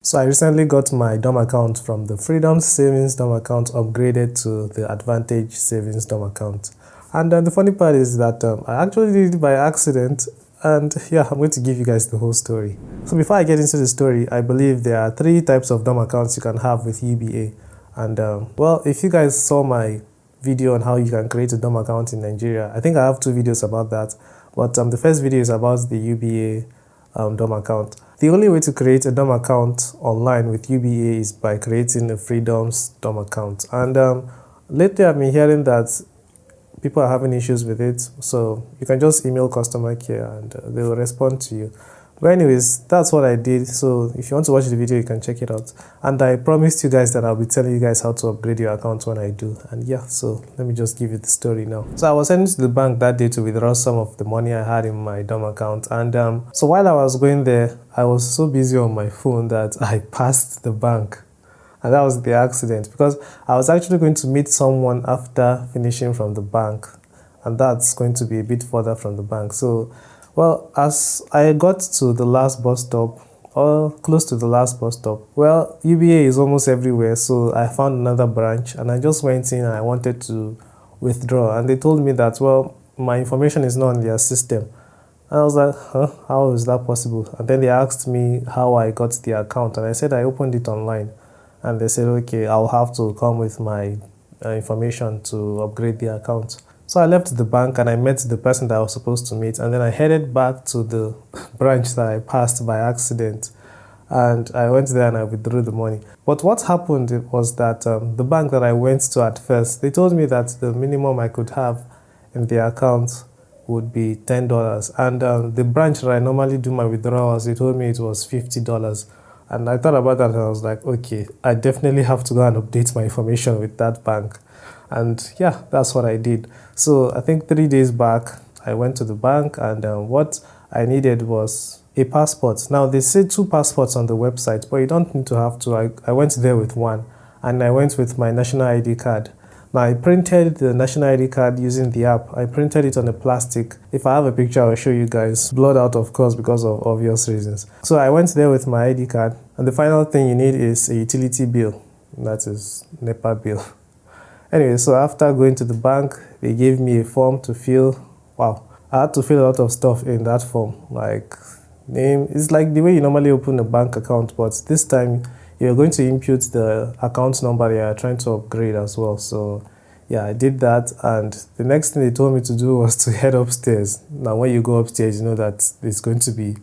So I recently got my DOM account from the Freedom Savings DOM account upgraded to the Advantage Savings DOM account. And the funny part is that I actually did it by accident. And yeah, I'm going to give you guys the whole story. So before I get into the story, I believe there are 3 types of DOM accounts you can have with UBA. And well, if you guys saw my video on how you can create a DOM account in Nigeria, I think I have 2 videos about that. But the first video is about the UBA DOM account. The only way to create a DOM account online with UBA is by creating a Freedom's DOM account. And lately I've been hearing that people are having issues with it, so you can just email customer care and they will respond to you. But anyways, that's what I did. So if you want to watch the video, you can check it out. And I promised you guys that I'll be telling you guys how to upgrade your account when I do. And yeah, so let me just give you the story now. So I was heading to the bank that day to withdraw some of the money I had in my DOM account. And so while I was going there, I was so busy on my phone that I passed the bank. And that was the accident, because I was actually going to meet someone after finishing from the bank. And that's going to be a bit further from the bank. So well, as I got to the last bus stop, or close to the last bus stop, well, UBA is almost everywhere, so I found another branch and I just went in and I wanted to withdraw. And they told me that, well, my information is not on their system. And I was like, huh, how is that possible? And then they asked me how I got the account, and I said I opened it online. And they said, okay, I'll have to come with my information to upgrade the account. So I left the bank and I met the person that I was supposed to meet, and then I headed back to the branch that I passed by accident, and I went there and I withdrew the money. But what happened was that the bank that I went to at first, they told me that the minimum I could have in the account would be $10, and the branch that I normally do my withdrawals, they told me it was $50. And I thought about that and I was like, okay, I definitely have to go and update my information with that bank. And yeah, that's what I did. So I think 3 days back, I went to the bank, and what I needed was a passport. Now they say 2 passports on the website, but you don't need to have 2. I went there with 1, and I went with my national ID card. Now I printed the national ID card using the app. I printed it on a plastic. If I have a picture, I'll show you guys. Blurred out, of course, because of obvious reasons. So I went there with my ID card, and the final thing you need is a utility bill. That is NEPA bill. Anyway, so after going to the bank, they gave me a form to fill. Wow, I had to fill a lot of stuff in that form, like name. It's like the way you normally open a bank account, but this time you're going to input the account number you are trying to upgrade as well. So yeah, I did that, and the next thing they told me to do was to head upstairs. Now when you go upstairs, you know that it's going to be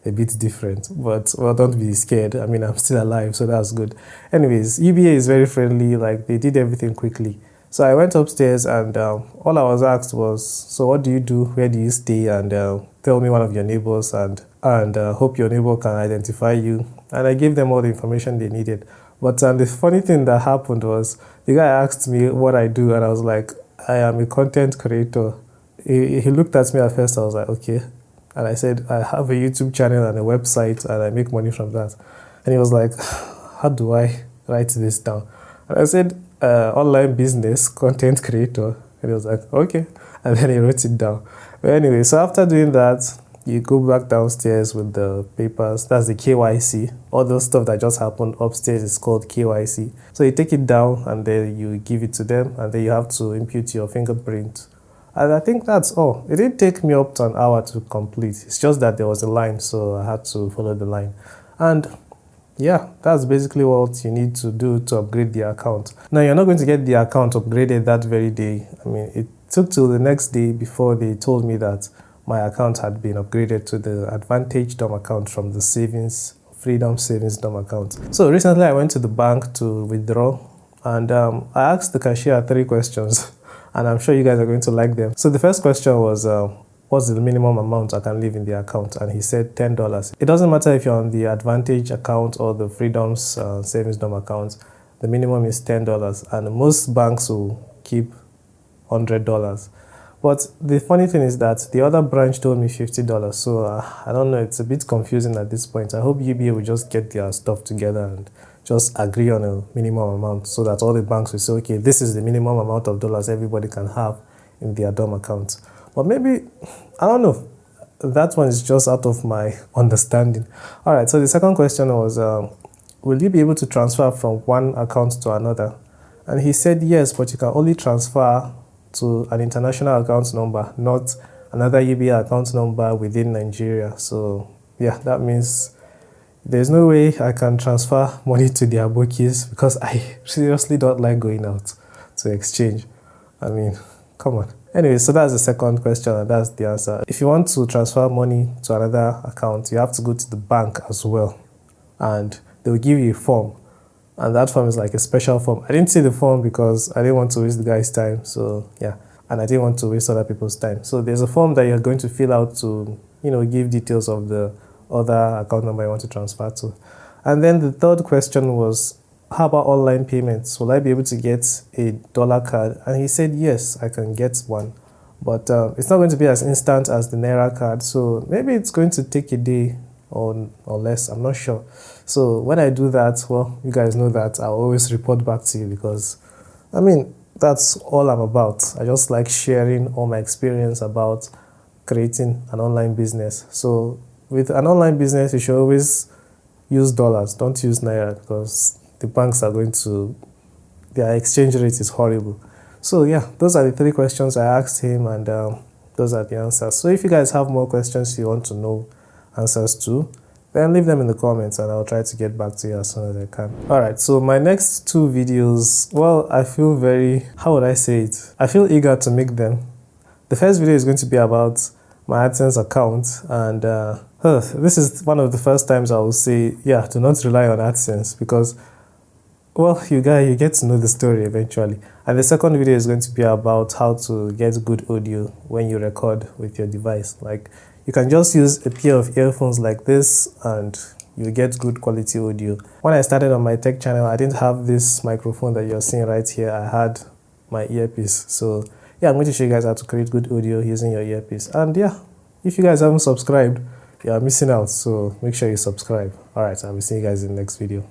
a bit different, but well, don't be scared. I mean, I'm still alive, so that's good. Anyways, UBA is very friendly. Like, they did everything quickly. So I went upstairs, and all I was asked was, so what do you do, where do you stay, and tell me one of your neighbors, and hope your neighbor can identify you. And I gave them all the information they needed. But the funny thing that happened was, the guy asked me what I do, and I was like, I am a content creator. He looked at me at first. I was like, okay. And I said, I have a YouTube channel and a website, and I make money from that. And he was like, how do I write this down? And I said, online business, content creator. And he was like, okay. And then he wrote it down. But anyway, so after doing that, you go back downstairs with the papers. That's the KYC. All those stuff that just happened upstairs is called KYC. So you take it down, and then you give it to them, and then you have to input your fingerprint. And I think that's all. It didn't take me up to an hour to complete. It's just that there was a line, so I had to follow the line. And yeah, that's basically what you need to do to upgrade the account. Now, you're not going to get the account upgraded that very day. I mean, it took till the next day before they told me that my account had been upgraded to the Advantage DOM account from the Freedom Savings DOM account. So recently I went to the bank to withdraw, and I asked the cashier 3 questions. And I'm sure you guys are going to like them. So the first question was, what's the minimum amount I can leave in the account? And he said $10. It doesn't matter if you're on the Advantage account or the Freedom's Savings DOM account. The minimum is $10, and most banks will keep $100. But the funny thing is that the other branch told me $50. So I don't know, it's a bit confusing at this point. I hope UBA will just get their stuff together and just agree on a minimum amount, so that all the banks will say, okay, this is the minimum amount of dollars everybody can have in their DOM account. But maybe, I don't know, that one is just out of my understanding. All right, so the second question was, will you be able to transfer from one account to another? And he said yes, but you can only transfer to an international account number, not another UBA account number within Nigeria. So yeah, that means there's no way I can transfer money to the abokis because I seriously don't like going out to exchange. I mean, come on. Anyway, so that's the second question and that's the answer. If you want to transfer money to another account, you have to go to the bank as well. And they will give you a form. And that form is like a special form. I didn't see the form because I didn't want to waste the guy's time. So yeah, and I didn't want to waste other people's time. So there's a form that you're going to fill out to, give details of the other account number you want to transfer to. And then the third question was, how about online payments? Will I be able to get a dollar card? And he said, yes, I can get one. But it's not going to be as instant as the Naira card. So maybe it's going to take a day or less. I'm not sure. So when I do that, well, you guys know that I'll always report back to you because, I mean, that's all I'm about. I just like sharing all my experience about creating an online business. So with an online business, you should always use dollars. Don't use Naira because the banks are going to, their exchange rate is horrible. So yeah, those are the three questions I asked him and those are the answers. So if you guys have more questions you want to know answers to, then leave them in the comments and I'll try to get back to you as soon as I can. Alright, so my next two videos, well, I feel very, how would I say it? I feel eager to make them. The first video is going to be about my AdSense account and this is one of the first times I will say, yeah, do not rely on AdSense because, well, you get to know the story eventually. And the second video is going to be about how to get good audio when you record with your device. Like, you can just use a pair of earphones like this and you get good quality audio. When I started on my tech channel, I didn't have this microphone that you're seeing right here. I had my earpiece. So yeah, I'm going to show you guys how to create good audio using your earpiece. And yeah, if you guys haven't subscribed, you are missing out. So make sure you subscribe. All right, I will see you guys in the next video.